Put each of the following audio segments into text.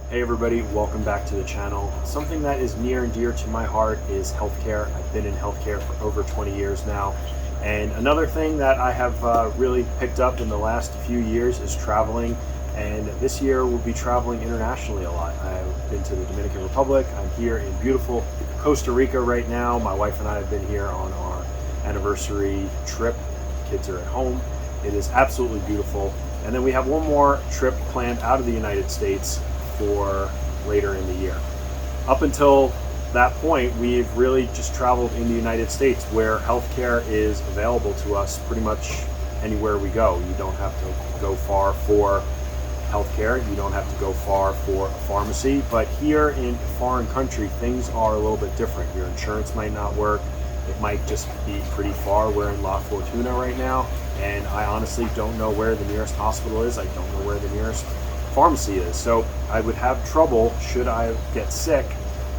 Hey everybody, welcome back to the channel. Something that is near and dear to my heart is healthcare. I've been in healthcare for over 20 years now. And another thing that I have really picked up in the last few years is traveling. And this year we'll be traveling internationally a lot. I've been to the Dominican Republic. I'm here in beautiful Costa Rica right now. My wife and I have been here on our anniversary trip. Kids are at home. It is absolutely beautiful. And then we have one more trip planned out of the United States for later in the year. Up until that point, we've really just traveled in the United States, where healthcare is available to us pretty much anywhere we go. You don't have to go far for healthcare. You don't have to go far for a pharmacy. But here in a foreign country, things are a little bit different. Your insurance might not work. It might just be pretty far. We're in La Fortuna right now, and I honestly don't know where the nearest hospital is. I don't know where the nearest pharmacy is. So I would have trouble, should I get sick,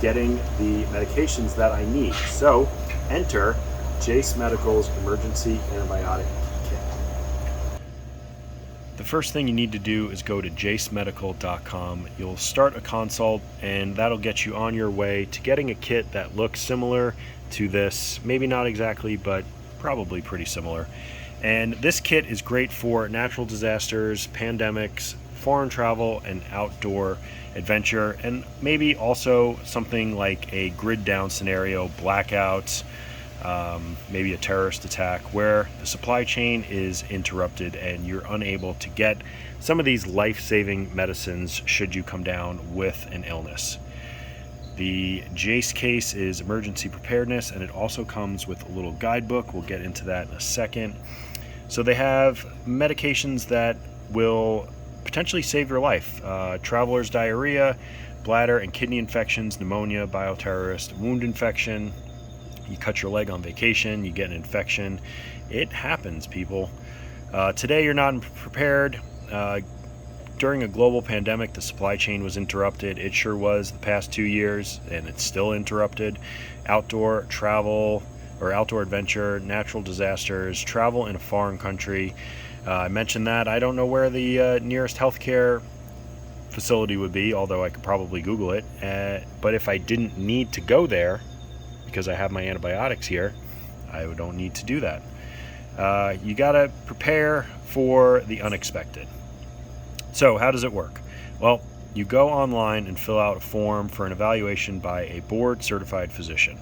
getting the medications that I need. So enter Jase Medical's Emergency Antibiotic Kit. The first thing you need to do is go to jasemedical.com. You'll start a consult, and that'll get you on your way to getting a kit that looks similar to this. Maybe not exactly, but probably pretty similar. And this kit is great for natural disasters, pandemics, foreign travel, and outdoor adventure, and maybe also something like a grid down scenario, blackouts, maybe a terrorist attack where the supply chain is interrupted and you're unable to get some of these life-saving medicines should you come down with an illness. The Jase case is emergency preparedness, and it also comes with a little guidebook. We'll get into that in a second. So they have medications that will potentially save your life. Traveler's diarrhea, bladder and kidney infections, pneumonia, bioterrorist, wound infection. You cut your leg on vacation, you get an infection. It happens, people. Today you're not prepared. During a global pandemic, the supply chain was interrupted. It sure was the past 2 years, and it's still interrupted. Outdoor travel or outdoor adventure, natural disasters, travel in a foreign country. I mentioned that. I don't know where the nearest healthcare facility would be, although I could probably Google it. But if I didn't need to go there, because I have my antibiotics here, I don't need to do that. You gotta prepare for the unexpected. So how does it work? Well, you go online and fill out a form for an evaluation by a board-certified physician.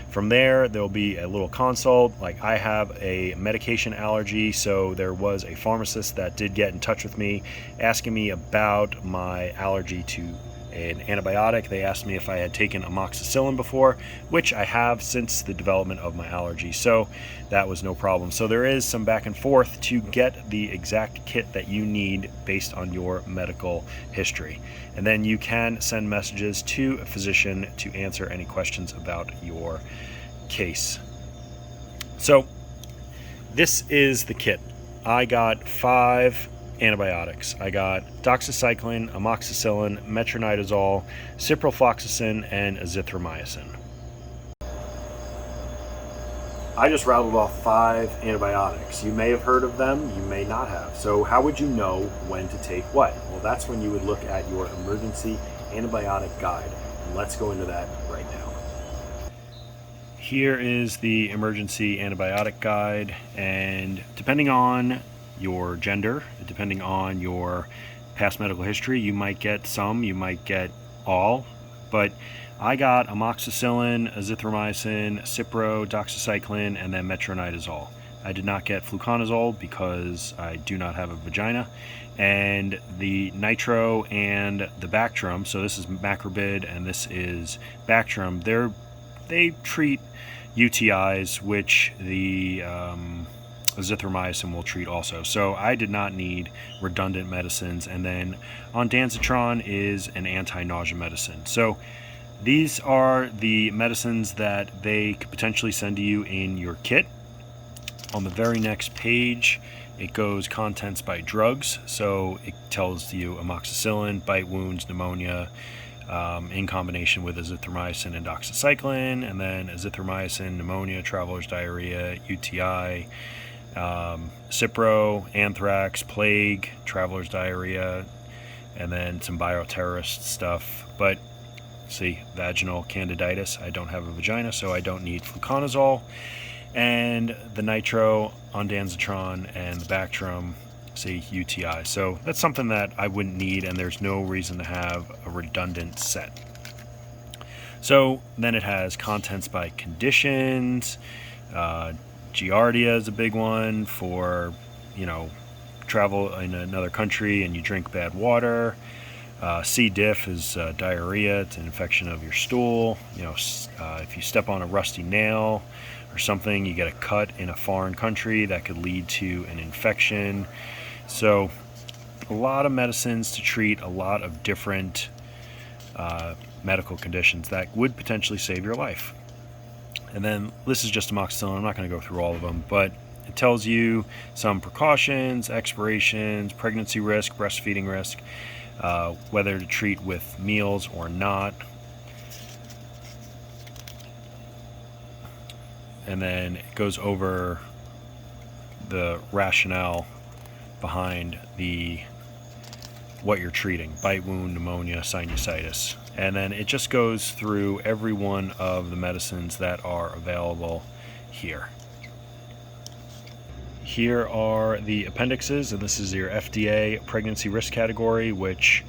From there, there'll be a little consult. Like, I have a medication allergy, so there was a pharmacist that did get in touch with me asking me about my allergy to an antibiotic. They asked me if I had taken amoxicillin before, which I have since the development of my allergy, so that was no problem. So there is some back and forth to get the exact kit that you need based on your medical history. And then you can send messages to a physician to answer any questions about your case. So this is the kit. I got 5 antibiotics. I got doxycycline, amoxicillin, metronidazole, ciprofloxacin, and azithromycin. I just rattled off 5 antibiotics. You may have heard of them, you may not have. So how would you know when to take what? Well, that's when you would look at your emergency antibiotic guide. And let's go into that right now. Here is the emergency antibiotic guide, and depending on your gender, depending on your past medical history, you might get some, you might get all, but I got amoxicillin, azithromycin, cipro, doxycycline, and then metronidazole. I did not get fluconazole because I do not have a vagina. And the nitro and the Bactrim, so this is Macrobid and this is Bactrim, they treat UTIs, which the azithromycin will treat also. So I did not need redundant medicines. And then ondansetron is an anti-nausea medicine. So these are the medicines that they could potentially send to you in your kit. On the very next page, it goes contents by drugs. So it tells you amoxicillin, bite wounds, pneumonia, in combination with azithromycin and doxycycline, and then azithromycin, pneumonia, traveler's diarrhea, UTI, Cipro, anthrax, plague, traveler's diarrhea, and then some bioterrorist stuff. But see, vaginal candiditis, I don't have a vagina, so I don't need fluconazole. And the nitro, ondansetron, and the Bactrim, see, UTI. So that's something that I wouldn't need, and there's no reason to have a redundant set. So then it has contents by conditions. Giardia is a big one for, travel in another country and you drink bad water. C. diff is diarrhea. It's an infection of your stool. If you step on a rusty nail or something, you get a cut in a foreign country that could lead to an infection. So a lot of medicines to treat a lot of different medical conditions that would potentially save your life. And then this is just amoxicillin. I'm not going to go through all of them, but it tells you some precautions, expirations, pregnancy risk, breastfeeding risk, whether to treat with meals or not. And then it goes over the rationale behind what you're treating: bite wound, pneumonia, sinusitis. And then it just goes through every one of the medicines that are available here. Here are the appendixes, and this is your FDA pregnancy risk category, which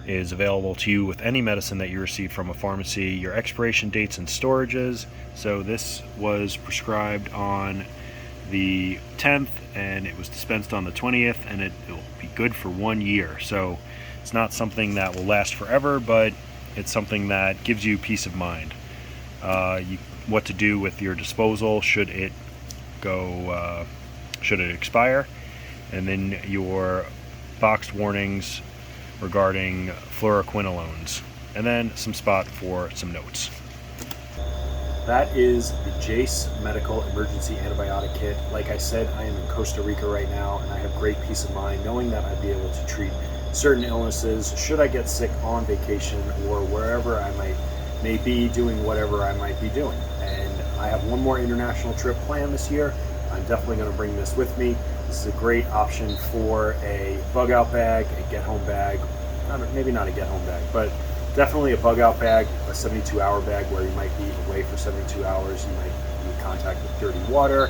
is available to you with any medicine that you receive from a pharmacy. Your expiration dates and storages. So this was prescribed on the 10th and it was dispensed on the 20th, and it will be good for 1 year. So it's not something that will last forever, but it's something that gives you peace of mind. What to do with your disposal should it expire, and then your boxed warnings regarding fluoroquinolones, and then some spot for some notes. That is the Jase Medical Emergency Antibiotic Kit. Like I said, I am in Costa Rica right now, and I have great peace of mind knowing that I'd be able to treat certain illnesses should I get sick on vacation or wherever I may be doing whatever I might be doing. And I have one more international trip planned this year. I'm definitely going to bring this with me. This is a great option for a bug out bag, a get home bag, maybe not a get home bag, but definitely a bug out bag, a 72-hour bag where you might be away for 72 hours. You might be in contact with dirty water.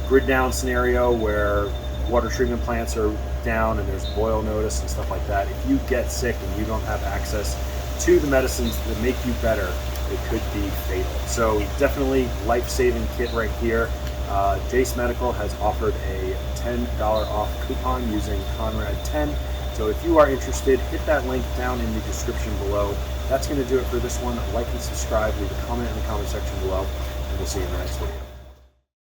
Grid down scenario where water treatment plants are down and there's boil notice and stuff like that. If you get sick and you don't have access to the medicines that make you better, it could be fatal. So definitely life-saving kit right here. Jase Medical has offered a $10 off coupon using Conrad10. So if you are interested, hit that link down in the description below. That's going to do it for this one. Like and subscribe, leave a comment in the comment section below, and we'll see you in the next video.